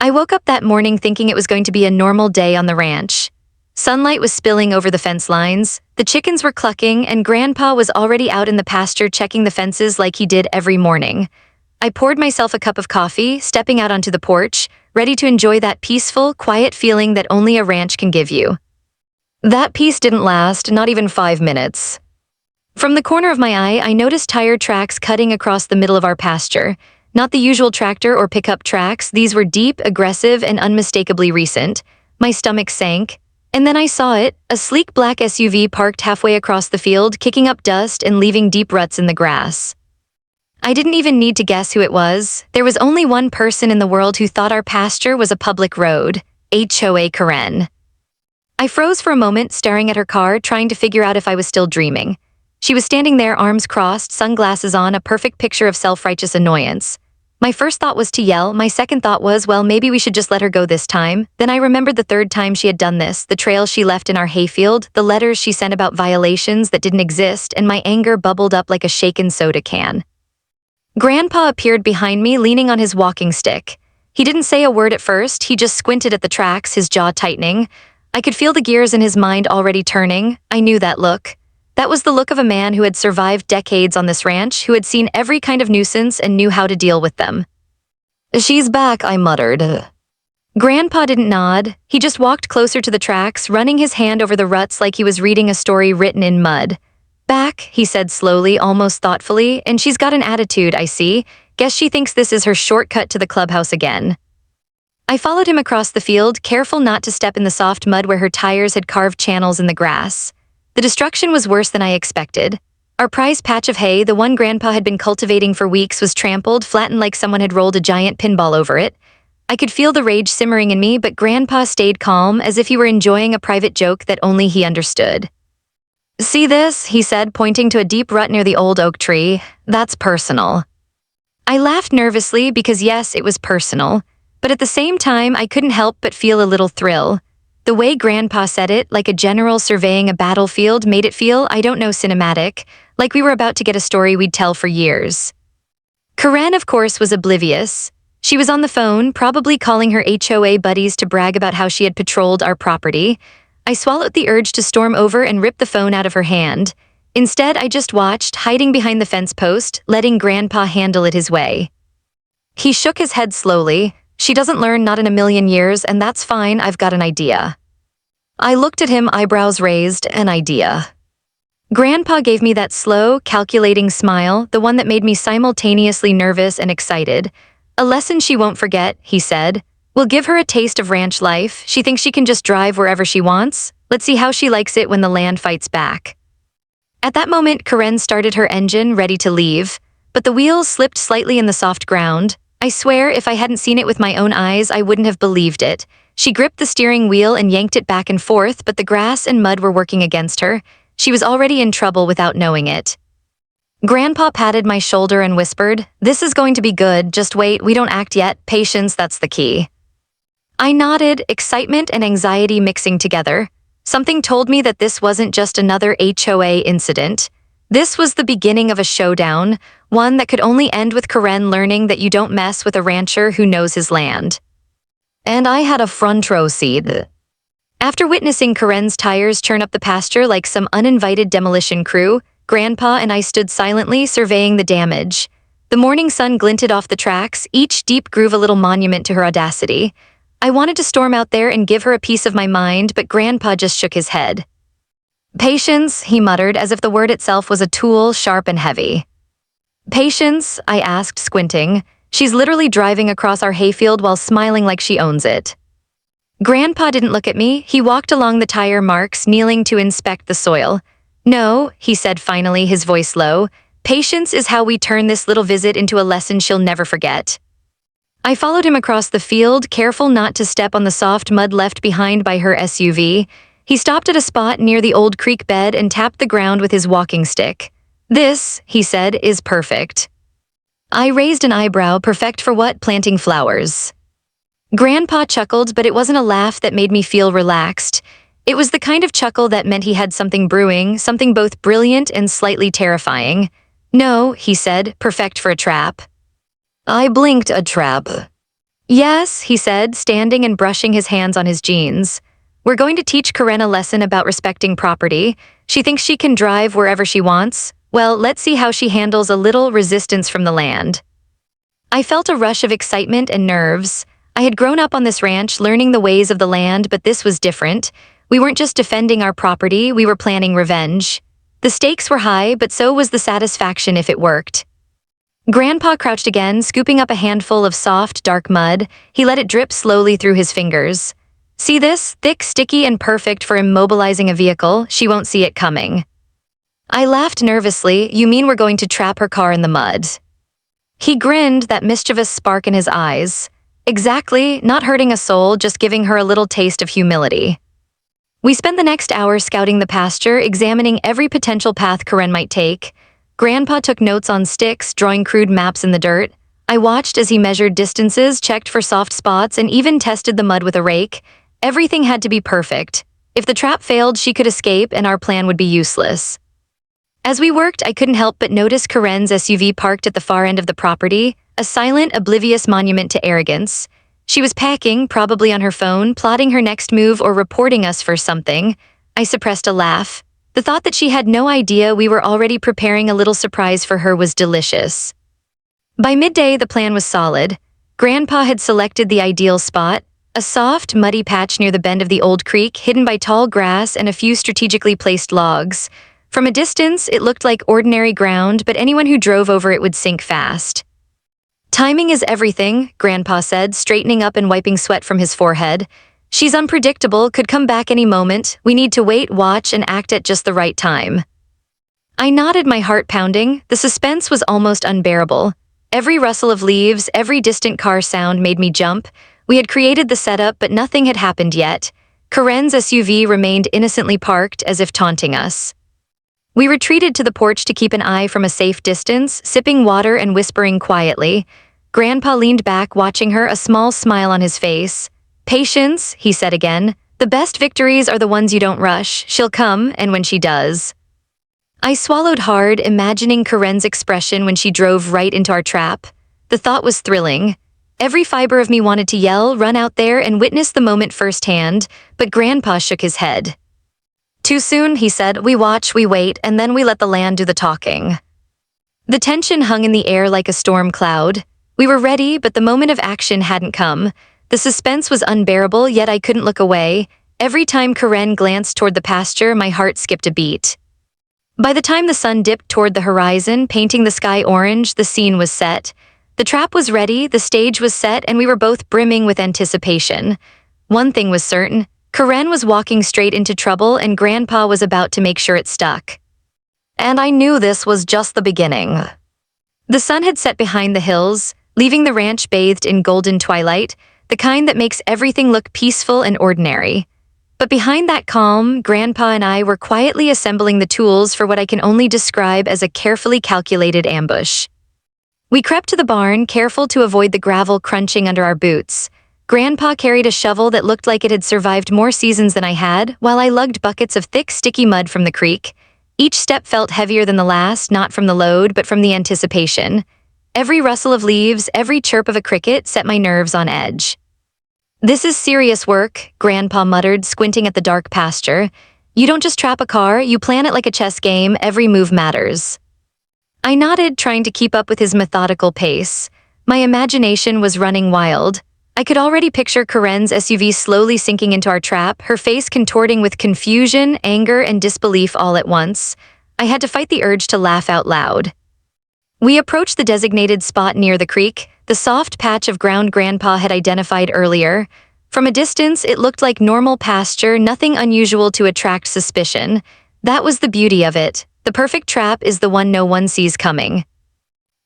I woke up that morning thinking it was going to be a normal day on the ranch. Sunlight was spilling over the fence lines, the chickens were clucking, and Grandpa was already out in the pasture checking the fences like he did every morning. I poured myself a cup of coffee, stepping out onto the porch, ready to enjoy that peaceful, quiet feeling that only a ranch can give you. That peace didn't last, not even 5 minutes. From the corner of my eye, I noticed tire tracks cutting across the middle of our pasture. Not the usual tractor or pickup tracks, these were deep, aggressive, and unmistakably recent. My stomach sank. And then I saw it, a sleek black SUV parked halfway across the field, kicking up dust and leaving deep ruts in the grass. I didn't even need to guess who it was. There was only one person in the world who thought our pasture was a public road, HOA Karen. I froze for a moment, staring at her car, trying to figure out if I was still dreaming. She was standing there, arms crossed, sunglasses on, a perfect picture of self-righteous annoyance. My first thought was to yell. My second thought was, well, maybe we should just let her go this time. Then I remembered the third time she had done this, the trail she left in our hayfield, the letters she sent about violations that didn't exist, and my anger bubbled up like a shaken soda can. Grandpa appeared behind me, leaning on his walking stick. He didn't say a word at first, he just squinted at the tracks, his jaw tightening. I could feel the gears in his mind already turning. I knew that look. That was the look of a man who had survived decades on this ranch, who had seen every kind of nuisance and knew how to deal with them. "She's back," I muttered. Grandpa didn't nod. He just walked closer to the tracks, running his hand over the ruts like he was reading a story written in mud. "Back," he said slowly, almost thoughtfully, "and she's got an attitude, I see. Guess she thinks this is her shortcut to the clubhouse again." I followed him across the field, careful not to step in the soft mud where her tires had carved channels in the grass. The destruction was worse than I expected. Our prized patch of hay, the one Grandpa had been cultivating for weeks, was trampled, flattened like someone had rolled a giant pinball over it. I could feel the rage simmering in me, but Grandpa stayed calm, as if he were enjoying a private joke that only he understood. "See this?" he said, pointing to a deep rut near the old oak tree. "That's personal." I laughed nervously because yes, it was personal. But at the same time, I couldn't help but feel a little thrill. The way Grandpa said it, like a general surveying a battlefield, made it feel, I don't know, cinematic, like we were about to get a story we'd tell for years. Karen, of course, was oblivious. She was on the phone, probably calling her HOA buddies to brag about how she had patrolled our property. I swallowed the urge to storm over and rip the phone out of her hand. Instead, I just watched, hiding behind the fence post, letting Grandpa handle it his way. He shook his head slowly. "She doesn't learn, not in a million years, and that's fine, I've got an idea." I looked at him, eyebrows raised. "An idea?" Grandpa gave me that slow, calculating smile, the one that made me simultaneously nervous and excited. "A lesson she won't forget," he said. "We'll give her a taste of ranch life. She thinks she can just drive wherever she wants. Let's see how she likes it when the land fights back." At that moment, Karen started her engine, ready to leave. But the wheels slipped slightly in the soft ground. I swear, if I hadn't seen it with my own eyes, I wouldn't have believed it. She gripped the steering wheel and yanked it back and forth, but the grass and mud were working against her. She was already in trouble without knowing it. Grandpa patted my shoulder and whispered, "This is going to be good, just wait, we don't act yet, patience, that's the key." I nodded, excitement and anxiety mixing together. Something told me that this wasn't just another HOA incident. This was the beginning of a showdown, one that could only end with Karen learning that you don't mess with a rancher who knows his land. And I had a front row seat. After witnessing Karen's tires churn up the pasture like some uninvited demolition crew, Grandpa and I stood silently surveying the damage. The morning sun glinted off the tracks, each deep groove a little monument to her audacity. I wanted to storm out there and give her a piece of my mind, but Grandpa just shook his head. "Patience," he muttered, as if the word itself was a tool, sharp and heavy. "Patience?" I asked, squinting. "She's literally driving across our hayfield while smiling like she owns it." Grandpa didn't look at me. He walked along the tire marks, kneeling to inspect the soil. "No," he said finally, his voice low. "Patience is how we turn this little visit into a lesson she'll never forget." I followed him across the field, careful not to step on the soft mud left behind by her SUV. He stopped at a spot near the old creek bed and tapped the ground with his walking stick. "This," he said, "is perfect." I raised an eyebrow. "Perfect for what?" "Planting flowers." Grandpa chuckled, but it wasn't a laugh that made me feel relaxed. It was the kind of chuckle that meant he had something brewing, something both brilliant and slightly terrifying. "No," he said, "perfect for a trap." I blinked. "A trap?" Yes, he said, standing and brushing his hands on his jeans. We're going to teach Karen a lesson about respecting property. She thinks she can drive wherever she wants. Well, let's see how she handles a little resistance from the land. I felt a rush of excitement and nerves. I had grown up on this ranch learning the ways of the land, but this was different. We weren't just defending our property, we were planning revenge. The stakes were high, but so was the satisfaction if it worked. Grandpa crouched again, scooping up a handful of soft, dark mud. He let it drip slowly through his fingers. See this? Thick, sticky, and perfect for immobilizing a vehicle. She won't see it coming. I laughed nervously. You mean we're going to trap her car in the mud? He grinned, that mischievous spark in his eyes. Exactly, not hurting a soul, just giving her a little taste of humility. We spent the next hour scouting the pasture, examining every potential path Karen might take. Grandpa took notes on sticks, drawing crude maps in the dirt. I watched as he measured distances, checked for soft spots, and even tested the mud with a rake. Everything had to be perfect. If the trap failed, she could escape, and our plan would be useless. As we worked, I couldn't help but notice Karen's SUV parked at the far end of the property, a silent, oblivious monument to arrogance. She was packing, probably on her phone, plotting her next move or reporting us for something. I suppressed a laugh. The thought that she had no idea we were already preparing a little surprise for her was delicious. By midday, the plan was solid. Grandpa had selected the ideal spot, a soft, muddy patch near the bend of the old creek, hidden by tall grass and a few strategically placed logs. From a distance, it looked like ordinary ground, but anyone who drove over it would sink fast. Timing is everything, Grandpa said, straightening up and wiping sweat from his forehead. She's unpredictable, could come back any moment. We need to wait, watch, and act at just the right time. I nodded, my heart pounding. The suspense was almost unbearable. Every rustle of leaves, every distant car sound made me jump. We had created the setup, but nothing had happened yet. Karen's SUV remained innocently parked, as if taunting us. We retreated to the porch to keep an eye from a safe distance, sipping water and whispering quietly. Grandpa leaned back, watching her, a small smile on his face. Patience, he said again. The best victories are the ones you don't rush. She'll come, and when she does. I swallowed hard, imagining Karen's expression when she drove right into our trap. The thought was thrilling. Every fiber of me wanted to yell, run out there, and witness the moment firsthand, but Grandpa shook his head. Too soon, he said. We watch, we wait, and then we let the land do the talking. The tension hung in the air like a storm cloud. We were ready, but the moment of action hadn't come. The suspense was unbearable, yet I couldn't look away. Every time Karen glanced toward the pasture, my heart skipped a beat. By the time the sun dipped toward the horizon, painting the sky orange, the scene was set. The trap was ready, the stage was set, and we were both brimming with anticipation. One thing was certain. Karen was walking straight into trouble, and Grandpa was about to make sure it stuck. And I knew this was just the beginning. The sun had set behind the hills, leaving the ranch bathed in golden twilight, the kind that makes everything look peaceful and ordinary. But behind that calm, Grandpa and I were quietly assembling the tools for what I can only describe as a carefully calculated ambush. We crept to the barn, careful to avoid the gravel crunching under our boots. Grandpa carried a shovel that looked like it had survived more seasons than I had, while I lugged buckets of thick, sticky mud from the creek. Each step felt heavier than the last, not from the load, but from the anticipation. Every rustle of leaves, every chirp of a cricket set my nerves on edge. This is serious work, Grandpa muttered, squinting at the dark pasture. You don't just trap a car, you plan it like a chess game, every move matters. I nodded, trying to keep up with his methodical pace. My imagination was running wild. I could already picture Karen's SUV slowly sinking into our trap, her face contorting with confusion, anger, and disbelief all at once. I had to fight the urge to laugh out loud. We approached the designated spot near the creek, the soft patch of ground Grandpa had identified earlier. From a distance, it looked like normal pasture, nothing unusual to attract suspicion. That was the beauty of it. The perfect trap is the one no one sees coming.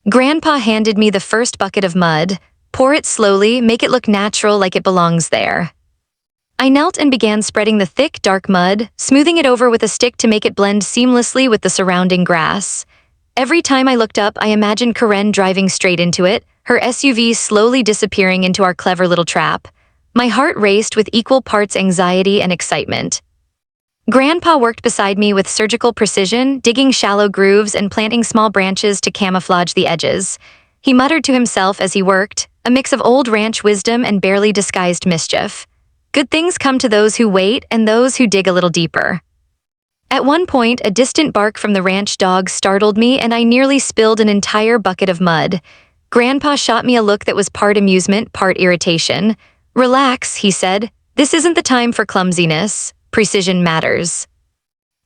Grandpa handed me the first bucket of mud. Pour it slowly, make it look natural, like it belongs there. I knelt and began spreading the thick, dark mud, smoothing it over with a stick to make it blend seamlessly with the surrounding grass. Every time I looked up, I imagined Karen driving straight into it, her SUV slowly disappearing into our clever little trap. My heart raced with equal parts anxiety and excitement. Grandpa worked beside me with surgical precision, digging shallow grooves and planting small branches to camouflage the edges. He muttered to himself as he worked, a mix of old ranch wisdom and barely disguised mischief. Good things come to those who wait and those who dig a little deeper. At one point, a distant bark from the ranch dog startled me and I nearly spilled an entire bucket of mud. Grandpa shot me a look that was part amusement, part irritation. "Relax," he said. "This isn't the time for clumsiness. Precision matters."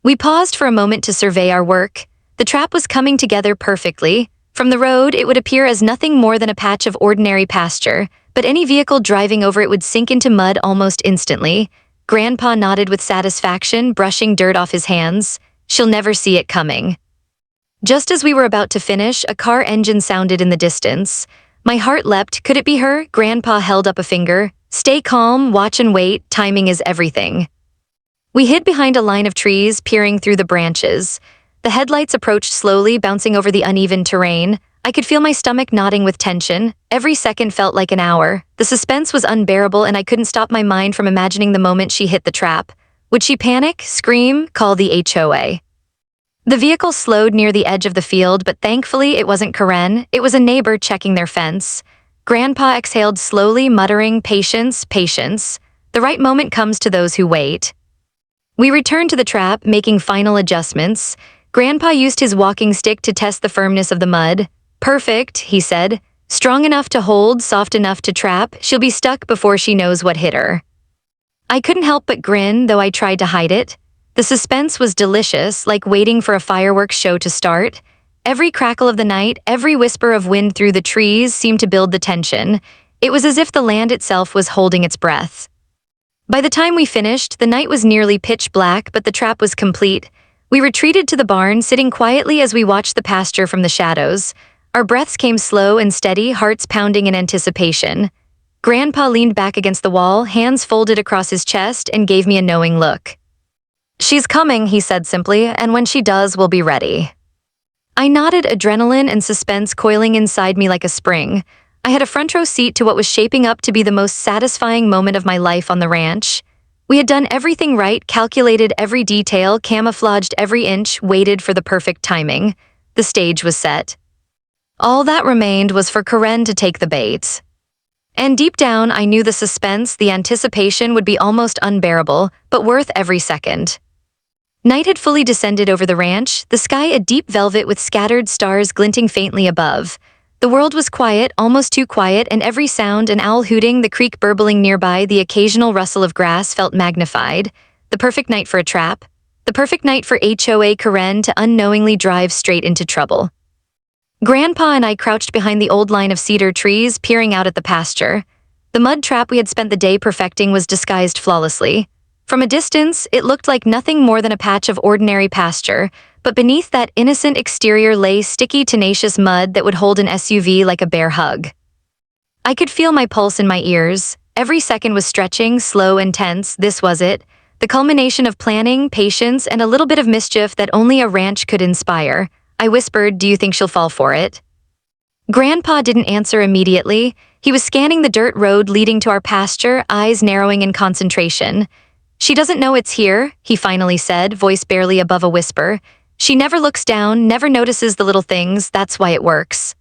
We paused for a moment to survey our work. The trap was coming together perfectly. From the road, it would appear as nothing more than a patch of ordinary pasture, but any vehicle driving over it would sink into mud almost instantly. Grandpa nodded with satisfaction, brushing dirt off his hands. "She'll never see it coming." Just as we were about to finish, a car engine sounded in the distance. My heart leapt. Could it be her? Grandpa held up a finger. "Stay calm, watch and wait. Timing is everything." We hid behind a line of trees, peering through the branches. The headlights approached slowly, bouncing over the uneven terrain. I could feel my stomach knotting with tension. Every second felt like an hour. The suspense was unbearable and I couldn't stop my mind from imagining the moment she hit the trap. Would she panic, scream, call the HOA? The vehicle slowed near the edge of the field, but thankfully it wasn't Karen. It was a neighbor checking their fence. Grandpa exhaled slowly, muttering, "Patience, patience. The right moment comes to those who wait." We returned to the trap, making final adjustments. Grandpa used his walking stick to test the firmness of the mud. "Perfect," he said. "Strong enough to hold, soft enough to trap. She'll be stuck before she knows what hit her." I couldn't help but grin, though I tried to hide it. The suspense was delicious, like waiting for a fireworks show to start. Every crackle of the night, every whisper of wind through the trees seemed to build the tension. It was as if the land itself was holding its breath. By the time we finished, the night was nearly pitch black, but the trap was complete. We retreated to the barn, sitting quietly as we watched the pasture from the shadows. Our breaths came slow and steady, hearts pounding in anticipation. Grandpa leaned back against the wall, hands folded across his chest, and gave me a knowing look. "She's coming," he said simply, "and when she does, we'll be ready." I nodded, adrenaline and suspense coiling inside me like a spring. I had a front row seat to what was shaping up to be the most satisfying moment of my life on the ranch. We had done everything right, calculated every detail, camouflaged every inch, waited for the perfect timing. The stage was set. All that remained was for Karen to take the bait. And deep down, I knew the suspense, the anticipation would be almost unbearable, but worth every second. Night had fully descended over the ranch, the sky a deep velvet with scattered stars glinting faintly above. The world was quiet, almost too quiet, and every sound, an owl hooting, the creek burbling nearby, the occasional rustle of grass felt magnified. The perfect night for a trap. The perfect night for HOA Karen to unknowingly drive straight into trouble. Grandpa and I crouched behind the old line of cedar trees, peering out at the pasture. The mud trap we had spent the day perfecting was disguised flawlessly. From a distance, it looked like nothing more than a patch of ordinary pasture, but beneath that innocent exterior lay sticky, tenacious mud that would hold an SUV like a bear hug. I could feel my pulse in my ears. Every second was stretching, slow and tense. This was it. The culmination of planning, patience, and a little bit of mischief that only a ranch could inspire. I whispered, "Do you think she'll fall for it?" Grandpa didn't answer immediately. He was scanning the dirt road leading to our pasture, eyes narrowing in concentration. "She doesn't know it's here," he finally said, voice barely above a whisper. "She never looks down, never notices the little things. That's why it works."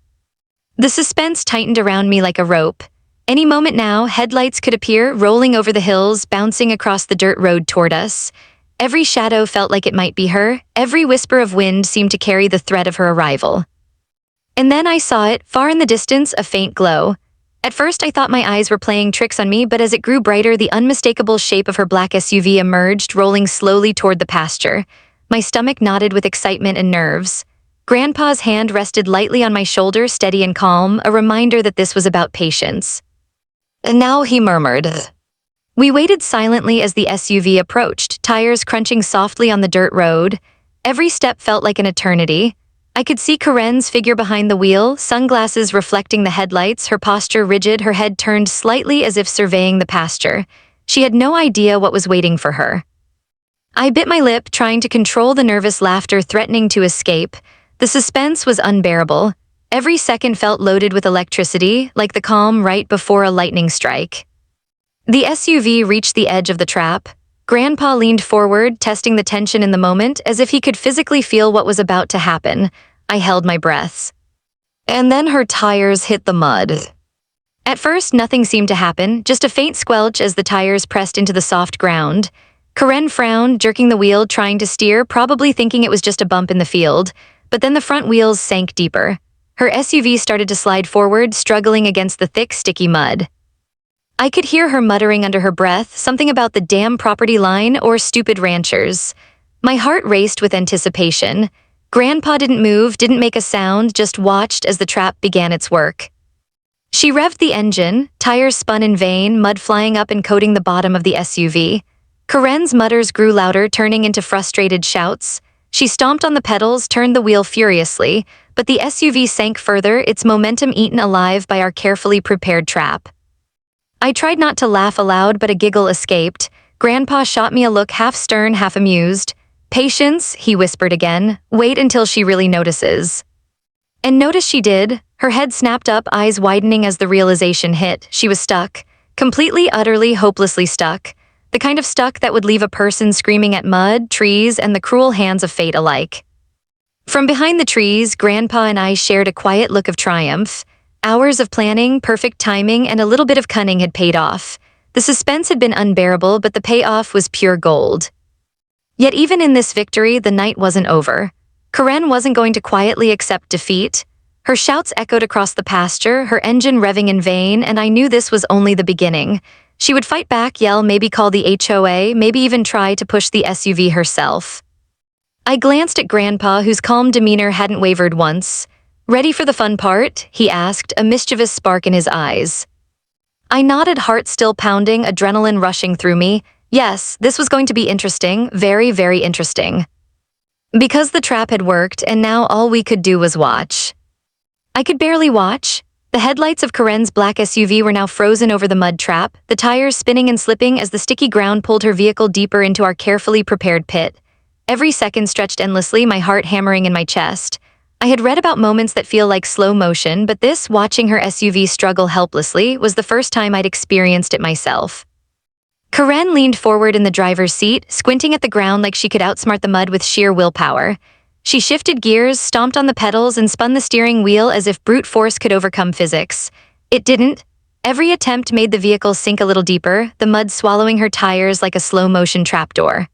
The suspense tightened around me like a rope. Any moment now, headlights could appear, rolling over the hills, bouncing across the dirt road toward us. Every shadow felt like it might be her. Every whisper of wind seemed to carry the threat of her arrival. And then I saw it, far in the distance, a faint glow. At first I thought my eyes were playing tricks on me, but as it grew brighter, the unmistakable shape of her black SUV emerged, rolling slowly toward the pasture. My stomach knotted with excitement and nerves. Grandpa's hand rested lightly on my shoulder, steady and calm, a reminder that this was about patience. "And now," he murmured. We waited silently as the SUV approached, tires crunching softly on the dirt road. Every step felt like an eternity. I could see Karen's figure behind the wheel, sunglasses reflecting the headlights, her posture rigid, her head turned slightly as if surveying the pasture. She had no idea what was waiting for her. I bit my lip, trying to control the nervous laughter threatening to escape. The suspense was unbearable. Every second felt loaded with electricity, like the calm right before a lightning strike. The SUV reached the edge of the trap. Grandpa leaned forward, testing the tension in the moment, as if he could physically feel what was about to happen. I held my breath. And then her tires hit the mud. At first, nothing seemed to happen, just a faint squelch as the tires pressed into the soft ground. Karen frowned, jerking the wheel, trying to steer, probably thinking it was just a bump in the field. But then the front wheels sank deeper. Her SUV started to slide forward, struggling against the thick, sticky mud. I could hear her muttering under her breath, something about the damn property line or stupid ranchers. My heart raced with anticipation. Grandpa didn't move, didn't make a sound, just watched as the trap began its work. She revved the engine, tires spun in vain, mud flying up and coating the bottom of the SUV. Karen's mutters grew louder, turning into frustrated shouts. She stomped on the pedals, turned the wheel furiously, but the SUV sank further, its momentum eaten alive by our carefully prepared trap. I tried not to laugh aloud, but a giggle escaped. Grandpa shot me a look half stern, half amused. "Patience," he whispered again. "Wait until she really notices." And notice she did. Her head snapped up, eyes widening as the realization hit. She was stuck. Completely, utterly, hopelessly stuck. The kind of stuck that would leave a person screaming at mud, trees, and the cruel hands of fate alike. From behind the trees, Grandpa and I shared a quiet look of triumph. Hours of planning, perfect timing, and a little bit of cunning had paid off. The suspense had been unbearable, but the payoff was pure gold. Yet even in this victory, the night wasn't over. Karen wasn't going to quietly accept defeat. Her shouts echoed across the pasture, her engine revving in vain, and I knew this was only the beginning. She would fight back, yell, maybe call the HOA, maybe even try to push the SUV herself. I glanced at Grandpa, whose calm demeanor hadn't wavered once. "Ready for the fun part?" he asked, a mischievous spark in his eyes. I nodded, heart still pounding, adrenaline rushing through me. Yes, this was going to be interesting, very, very interesting. Because the trap had worked, and now all we could do was watch. I could barely watch. The headlights of Karen's black SUV were now frozen over the mud trap, the tires spinning and slipping as the sticky ground pulled her vehicle deeper into our carefully prepared pit. Every second stretched endlessly, my heart hammering in my chest. I had read about moments that feel like slow motion, but this, watching her SUV struggle helplessly, was the first time I'd experienced it myself. Karen leaned forward in the driver's seat, squinting at the ground like she could outsmart the mud with sheer willpower. She shifted gears, stomped on the pedals, and spun the steering wheel as if brute force could overcome physics. It didn't. Every attempt made the vehicle sink a little deeper, the mud swallowing her tires like a slow-motion trapdoor.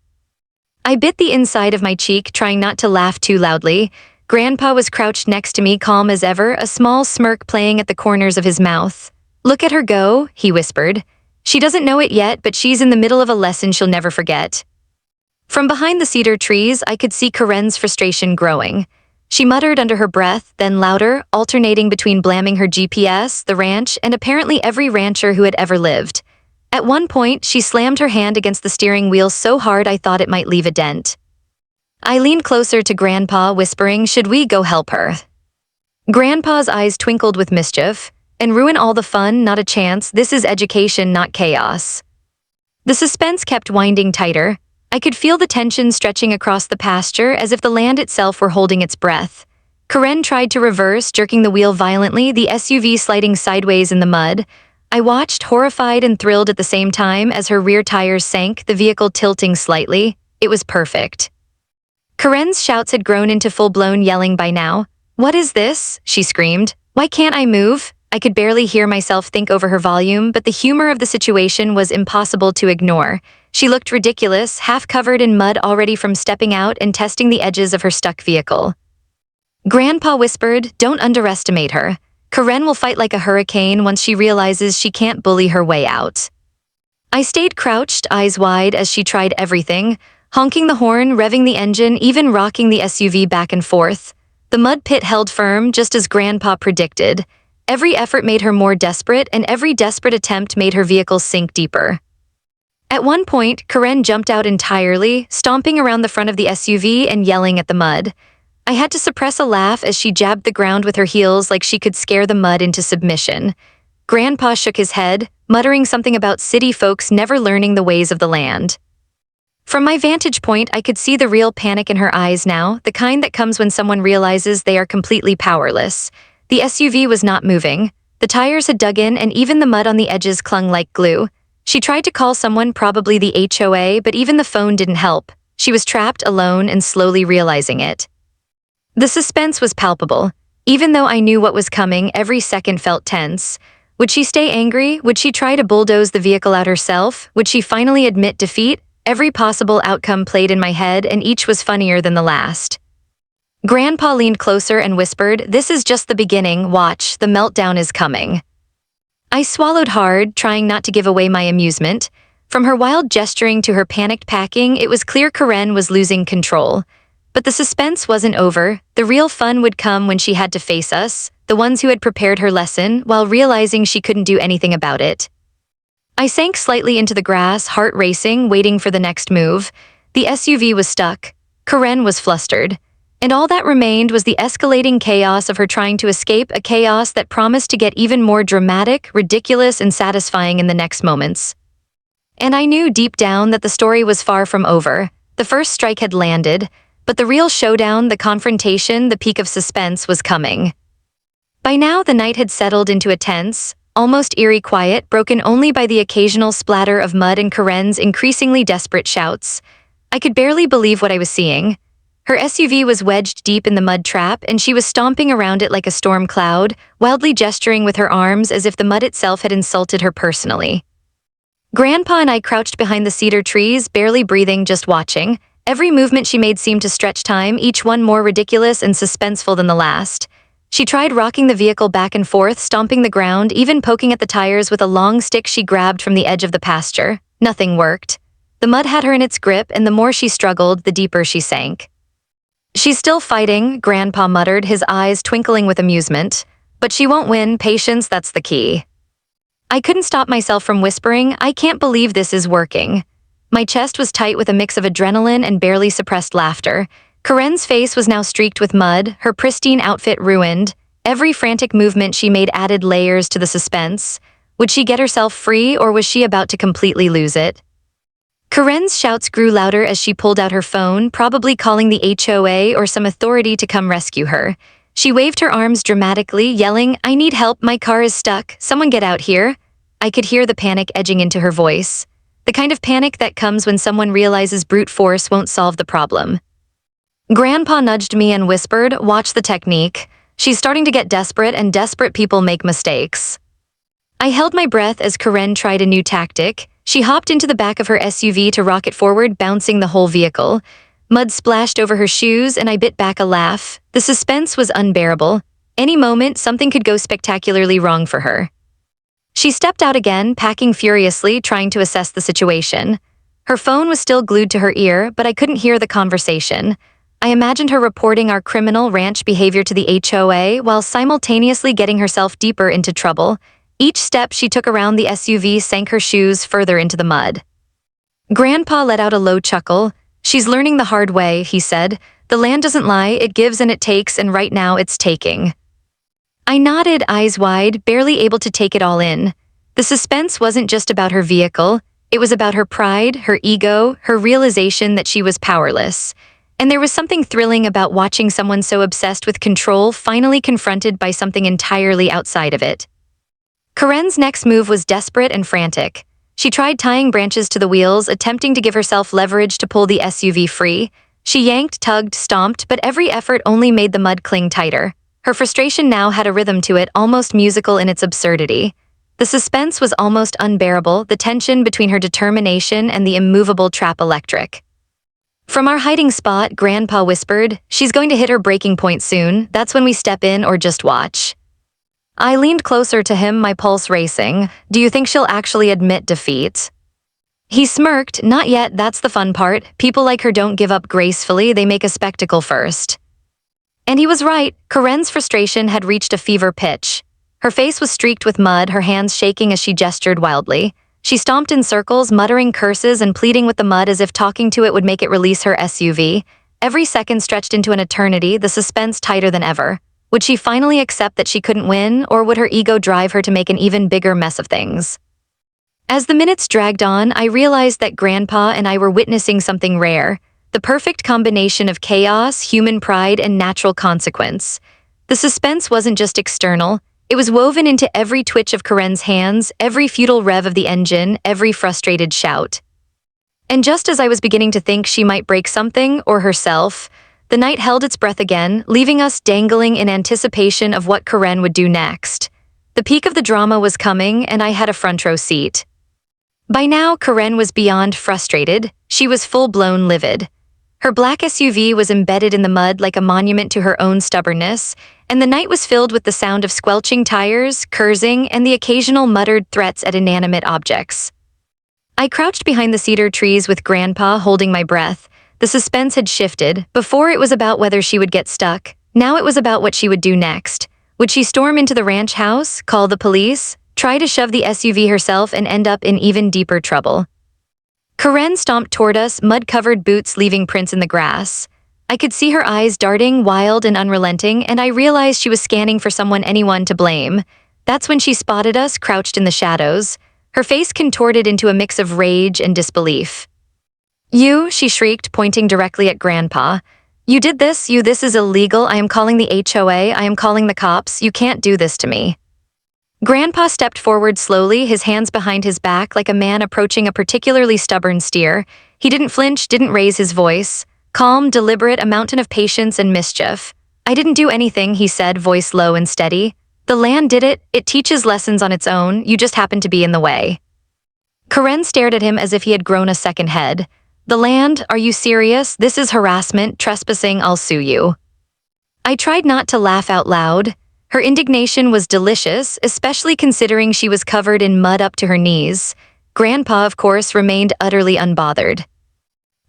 I bit the inside of my cheek, trying not to laugh too loudly. Grandpa was crouched next to me, calm as ever, a small smirk playing at the corners of his mouth. "Look at her go," he whispered. "She doesn't know it yet, but she's in the middle of a lesson she'll never forget." From behind the cedar trees, I could see Karen's frustration growing. She muttered under her breath, then louder, alternating between blaming her GPS, the ranch, and apparently every rancher who had ever lived. At one point, she slammed her hand against the steering wheel so hard I thought it might leave a dent. I leaned closer to Grandpa, whispering, "Should we go help her?" Grandpa's eyes twinkled with mischief. "And ruin all the fun? Not a chance. This is education, not chaos." The suspense kept winding tighter. I could feel the tension stretching across the pasture as if the land itself were holding its breath. Karen tried to reverse, jerking the wheel violently, the SUV sliding sideways in the mud. I watched, horrified and thrilled at the same time, as her rear tires sank, the vehicle tilting slightly. It was perfect. Karen's shouts had grown into full-blown yelling by now. "What is this?" she screamed. "Why can't I move?" I could barely hear myself think over her volume, but the humor of the situation was impossible to ignore. She looked ridiculous, half covered in mud already from stepping out and testing the edges of her stuck vehicle. Grandpa whispered, "Don't underestimate her. Karen will fight like a hurricane once she realizes she can't bully her way out." I stayed crouched, eyes wide, as she tried everything, honking the horn, revving the engine, even rocking the SUV back and forth. The mud pit held firm, just as Grandpa predicted. Every effort made her more desperate, and every desperate attempt made her vehicle sink deeper. At one point, Karen jumped out entirely, stomping around the front of the SUV and yelling at the mud. I had to suppress a laugh as she jabbed the ground with her heels like she could scare the mud into submission. Grandpa shook his head, muttering something about city folks never learning the ways of the land. From my vantage point, I could see the real panic in her eyes now, the kind that comes when someone realizes they are completely powerless. The SUV was not moving. The tires had dug in, and even the mud on the edges clung like glue. She tried to call someone, probably the HOA, but even the phone didn't help. She was trapped, alone, and slowly realizing it. The suspense was palpable. Even though I knew what was coming, every second felt tense. Would she stay angry? Would she try to bulldoze the vehicle out herself? Would she finally admit defeat? Every possible outcome played in my head, and each was funnier than the last. Grandpa leaned closer and whispered, "This is just the beginning, watch, the meltdown is coming." I swallowed hard, trying not to give away my amusement. From her wild gesturing to her panicked packing, it was clear Karen was losing control. But the suspense wasn't over. The real fun would come when she had to face us, the ones who had prepared her lesson, while realizing she couldn't do anything about it. I sank slightly into the grass, heart racing, waiting for the next move. The SUV was stuck. Karen was flustered. And all that remained was the escalating chaos of her trying to escape, a chaos that promised to get even more dramatic, ridiculous, and satisfying in the next moments. And I knew deep down that the story was far from over. The first strike had landed, but the real showdown, the confrontation, the peak of suspense was coming. By now, the night had settled into a tense, almost eerie quiet, broken only by the occasional splatter of mud and Karen's increasingly desperate shouts. I could barely believe what I was seeing. Her SUV was wedged deep in the mud trap, and she was stomping around it like a storm cloud, wildly gesturing with her arms as if the mud itself had insulted her personally. Grandpa and I crouched behind the cedar trees, barely breathing, just watching. Every movement she made seemed to stretch time, each one more ridiculous and suspenseful than the last. She tried rocking the vehicle back and forth, stomping the ground, even poking at the tires with a long stick she grabbed from the edge of the pasture. Nothing worked. The mud had her in its grip, and the more she struggled, the deeper she sank. "She's still fighting," Grandpa muttered, his eyes twinkling with amusement. "But she won't win. Patience, that's the key." I couldn't stop myself from whispering, "I can't believe this is working." My chest was tight with a mix of adrenaline and barely suppressed laughter. Karen's face was now streaked with mud, her pristine outfit ruined. Every frantic movement she made added layers to the suspense. Would she get herself free, or was she about to completely lose it? Karen's shouts grew louder as she pulled out her phone, probably calling the HOA or some authority to come rescue her. She waved her arms dramatically, yelling, "I need help, my car is stuck, someone get out here." I could hear the panic edging into her voice. The kind of panic that comes when someone realizes brute force won't solve the problem. Grandpa nudged me and whispered, "Watch the technique. She's starting to get desperate, and desperate people make mistakes." I held my breath as Karen tried a new tactic. She hopped into the back of her SUV to rocket forward, bouncing the whole vehicle. Mud splashed over her shoes, and I bit back a laugh. The suspense was unbearable. Any moment, something could go spectacularly wrong for her. She stepped out again, packing furiously, trying to assess the situation. Her phone was still glued to her ear, but I couldn't hear the conversation. I imagined her reporting our criminal ranch behavior to the HOA while simultaneously getting herself deeper into trouble. Each step she took around the SUV sank her shoes further into the mud. Grandpa let out a low chuckle. "She's learning the hard way," he said. "The land doesn't lie, it gives and it takes, and right now it's taking." I nodded, eyes wide, barely able to take it all in. The suspense wasn't just about her vehicle. It was about her pride, her ego, her realization that she was powerless. And there was something thrilling about watching someone so obsessed with control finally confronted by something entirely outside of it. Karen's next move was desperate and frantic. She tried tying branches to the wheels, attempting to give herself leverage to pull the SUV free. She yanked, tugged, stomped, but every effort only made the mud cling tighter. Her frustration now had a rhythm to it, almost musical in its absurdity. The suspense was almost unbearable, the tension between her determination and the immovable trap electric. From our hiding spot, Grandpa whispered, "She's going to hit her breaking point soon. That's when we step in or just watch." I leaned closer to him, my pulse racing. "Do you think she'll actually admit defeat?" He smirked, "Not yet, that's the fun part. People like her don't give up gracefully, they make a spectacle first." And he was right. Karen's frustration had reached a fever pitch. Her face was streaked with mud, her hands shaking as she gestured wildly. She stomped in circles, muttering curses and pleading with the mud as if talking to it would make it release her SUV. Every second stretched into an eternity, the suspense tighter than ever. Would she finally accept that she couldn't win, or would her ego drive her to make an even bigger mess of things? As the minutes dragged on, I realized that Grandpa and I were witnessing something rare, the perfect combination of chaos, human pride, and natural consequence. The suspense wasn't just external, it was woven into every twitch of Karen's hands, every futile rev of the engine, every frustrated shout. And just as I was beginning to think she might break something, or herself, the night held its breath again, leaving us dangling in anticipation of what Karen would do next. The peak of the drama was coming, and I had a front row seat. By now, Karen was beyond frustrated. She was full-blown livid. Her black SUV was embedded in the mud like a monument to her own stubbornness, and the night was filled with the sound of squelching tires, cursing, and the occasional muttered threats at inanimate objects. I crouched behind the cedar trees with Grandpa holding my breath. The suspense had shifted. Before it was about whether she would get stuck. Now it was about what she would do next. Would she storm into the ranch house, call the police, try to shove the SUV herself and end up in even deeper trouble? Karen stomped toward us, mud-covered boots leaving prints in the grass. I could see her eyes darting, wild and unrelenting, and I realized she was scanning for anyone to blame. That's when she spotted us, crouched in the shadows, her face contorted into a mix of rage and disbelief. "You," she shrieked, pointing directly at Grandpa. "You did this, this is illegal. I am calling the HOA, I am calling the cops. You can't do this to me." Grandpa stepped forward slowly, his hands behind his back like a man approaching a particularly stubborn steer. He didn't flinch, didn't raise his voice. Calm, deliberate, a mountain of patience and mischief. "I didn't do anything," he said, voice low and steady. "The land did it. It teaches lessons on its own. You just happened to be in the way." Karen stared at him as if he had grown a second head. "The land? Are you serious? This is harassment, trespassing, I'll sue you." I tried not to laugh out loud. Her indignation was delicious, especially considering she was covered in mud up to her knees. Grandpa, of course, remained utterly unbothered.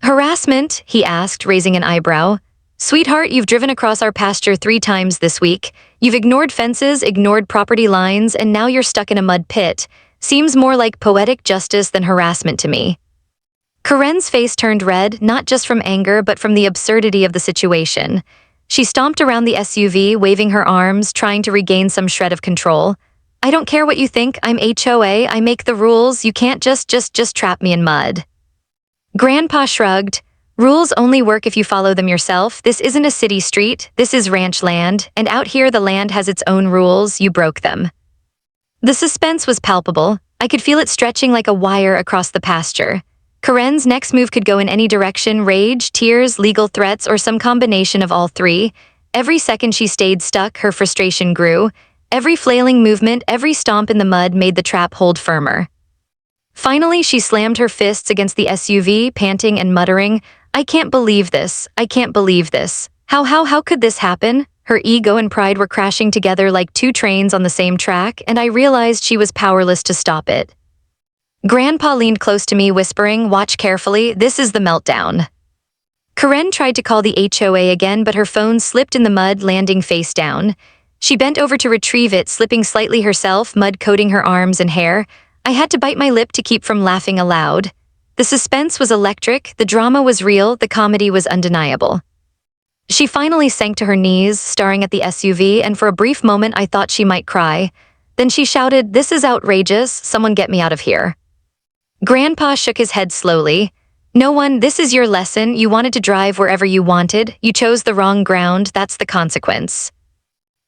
"Harassment?" he asked, raising an eyebrow. "Sweetheart, you've driven across our pasture 3 times this week. You've ignored fences, ignored property lines, and now you're stuck in a mud pit. Seems more like poetic justice than harassment to me." Karen's face turned red, not just from anger but from the absurdity of the situation. She stomped around the SUV, waving her arms, trying to regain some shred of control. "I don't care what you think, I'm HOA, I make the rules, you can't just trap me in mud." Grandpa shrugged. "Rules only work if you follow them yourself. This isn't a city street, this is ranch land, and out here the land has its own rules, you broke them." The suspense was palpable. I could feel it stretching like a wire across the pasture. Karen's next move could go in any direction: rage, tears, legal threats, or some combination of all 3. Every second she stayed stuck, her frustration grew. Every flailing movement, every stomp in the mud made the trap hold firmer. Finally, she slammed her fists against the SUV, panting and muttering, "I can't believe this. I can't believe this. How could this happen?" Her ego and pride were crashing together like 2 trains on the same track, and I realized she was powerless to stop it. Grandpa leaned close to me, whispering, "Watch carefully, this is the meltdown." Karen tried to call the HOA again, but her phone slipped in the mud, landing face down. She bent over to retrieve it, slipping slightly herself, mud coating her arms and hair. I had to bite my lip to keep from laughing aloud. The suspense was electric, the drama was real, the comedy was undeniable. She finally sank to her knees, staring at the SUV, and for a brief moment I thought she might cry. Then she shouted, "This is outrageous, someone get me out of here." Grandpa shook his head slowly. "No one, this is your lesson. You wanted to drive wherever you wanted. You chose the wrong ground, that's the consequence."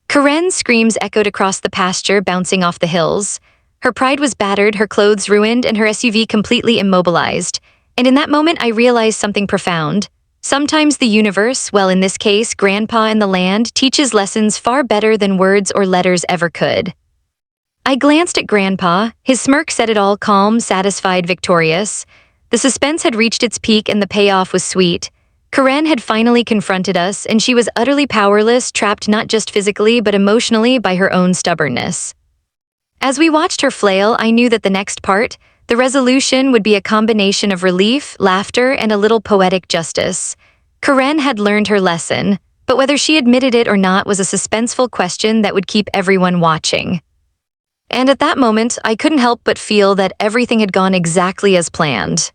Karen's screams echoed across the pasture, bouncing off the hills. Her pride was battered, her clothes ruined, and her SUV completely immobilized. And in that moment I realized something profound. Sometimes the universe, well in this case, Grandpa and the land, teaches lessons far better than words or letters ever could. I glanced at Grandpa. His smirk said it all: calm, satisfied, victorious. The suspense had reached its peak and the payoff was sweet. Karen had finally confronted us, and she was utterly powerless, trapped not just physically but emotionally by her own stubbornness. As we watched her flail, I knew that the next part, the resolution, would be a combination of relief, laughter, and a little poetic justice. Karen had learned her lesson, but whether she admitted it or not was a suspenseful question that would keep everyone watching. And at that moment, I couldn't help but feel that everything had gone exactly as planned.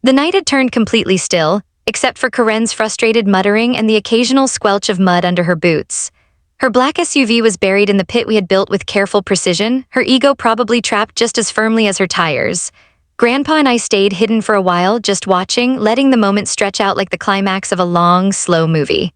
The night had turned completely still, except for Karen's frustrated muttering and the occasional squelch of mud under her boots. Her black SUV was buried in the pit we had built with careful precision, her ego probably trapped just as firmly as her tires. Grandpa and I stayed hidden for a while, just watching, letting the moment stretch out like the climax of a long, slow movie.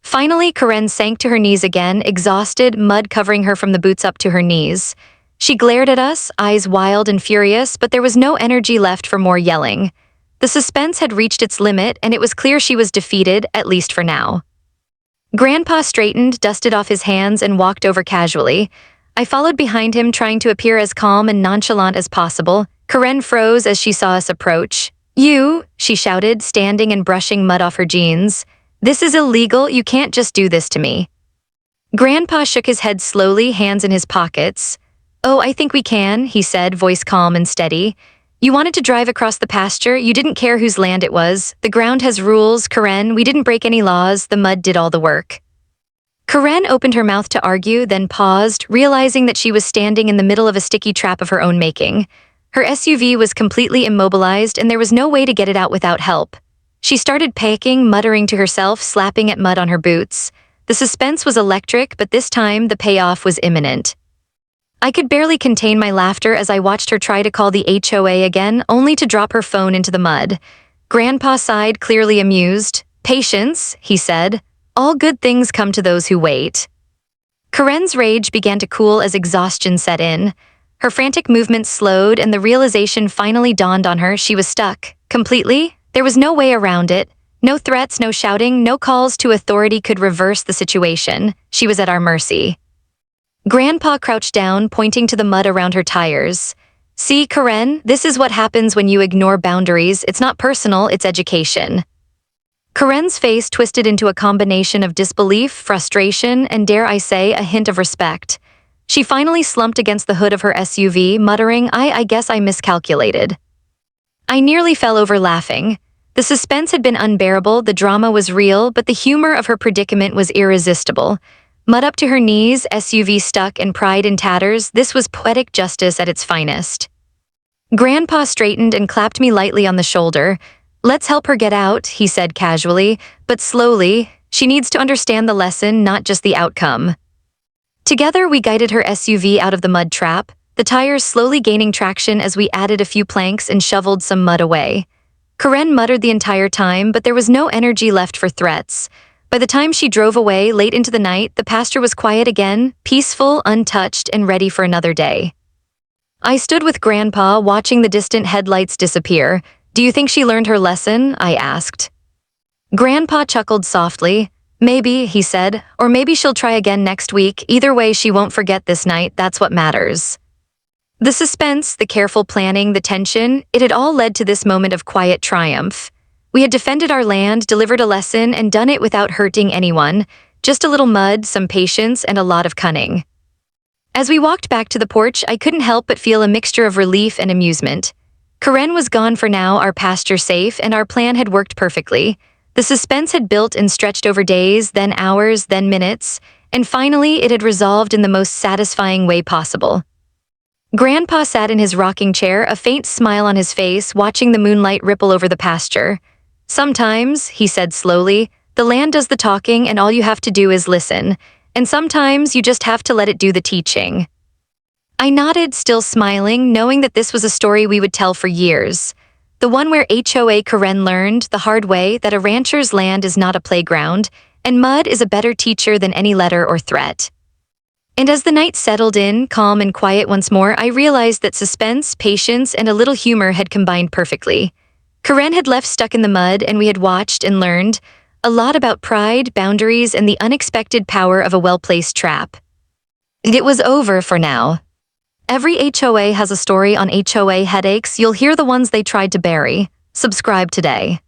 Finally, Karen sank to her knees again, exhausted, mud covering her from the boots up to her knees. She glared at us, eyes wild and furious, but there was no energy left for more yelling. The suspense had reached its limit, and it was clear she was defeated, at least for now. Grandpa straightened, dusted off his hands, and walked over casually. I followed behind him, trying to appear as calm and nonchalant as possible. Karen froze as she saw us approach. "You," she shouted, standing and brushing mud off her jeans. "This is illegal, you can't just do this to me." Grandpa shook his head slowly, hands in his pockets. "Oh, I think we can," he said, voice calm and steady. "You wanted to drive across the pasture, you didn't care whose land it was. The ground has rules, Karen, we didn't break any laws, the mud did all the work." Karen opened her mouth to argue, then paused, realizing that she was standing in the middle of a sticky trap of her own making. Her SUV was completely immobilized and there was no way to get it out without help. She started panicking, muttering to herself, slapping at mud on her boots. The suspense was electric, but this time the payoff was imminent. I could barely contain my laughter as I watched her try to call the HOA again, only to drop her phone into the mud. Grandpa sighed, clearly amused. "Patience," he said. "All good things come to those who wait." Karen's rage began to cool as exhaustion set in. Her frantic movements slowed and the realization finally dawned on her: she was stuck. Completely. There was no way around it. No threats, no shouting, no calls to authority could reverse the situation. She was at our mercy. Grandpa crouched down, pointing to the mud around her tires. "See, Karen, this is what happens when you ignore boundaries. It's not personal, it's education." Karen's face twisted into a combination of disbelief, frustration, and dare I say, a hint of respect. She finally slumped against the hood of her SUV, muttering, I guess I miscalculated." I nearly fell over laughing. The suspense had been unbearable, the drama was real, but the humor of her predicament was irresistible. Mud up to her knees, SUV stuck, and pride in tatters, this was poetic justice at its finest. Grandpa straightened and clapped me lightly on the shoulder. "Let's help her get out," he said casually, but slowly. "She needs to understand the lesson, not just the outcome." Together, we guided her SUV out of the mud trap, the tires slowly gaining traction as we added a few planks and shoveled some mud away. Karen muttered the entire time, but there was no energy left for threats. By the time she drove away, late into the night, the pasture was quiet again, peaceful, untouched, and ready for another day. I stood with Grandpa, watching the distant headlights disappear. "Do you think she learned her lesson?" I asked. Grandpa chuckled softly. "Maybe," he said, "or maybe she'll try again next week. Either way, she won't forget this night, that's what matters." The suspense, the careful planning, the tension, it had all led to this moment of quiet triumph. We had defended our land, delivered a lesson, and done it without hurting anyone. Just a little mud, some patience, and a lot of cunning. As we walked back to the porch, I couldn't help but feel a mixture of relief and amusement. Karen was gone for now, our pasture safe, and our plan had worked perfectly. The suspense had built and stretched over days, then hours, then minutes, and finally it had resolved in the most satisfying way possible. Grandpa sat in his rocking chair, a faint smile on his face, watching the moonlight ripple over the pasture. "Sometimes," he said slowly, "the land does the talking and all you have to do is listen. And sometimes you just have to let it do the teaching." I nodded, still smiling, knowing that this was a story we would tell for years. The one where HOA Karen learned, the hard way, that a rancher's land is not a playground, and mud is a better teacher than any letter or threat. And as the night settled in, calm and quiet once more, I realized that suspense, patience, and a little humor had combined perfectly. Karen had left stuck in the mud, and we had watched and learned a lot about pride, boundaries, and the unexpected power of a well-placed trap. It was over for now. Every HOA has a story on HOA Headaches. You'll hear the ones they tried to bury. Subscribe today.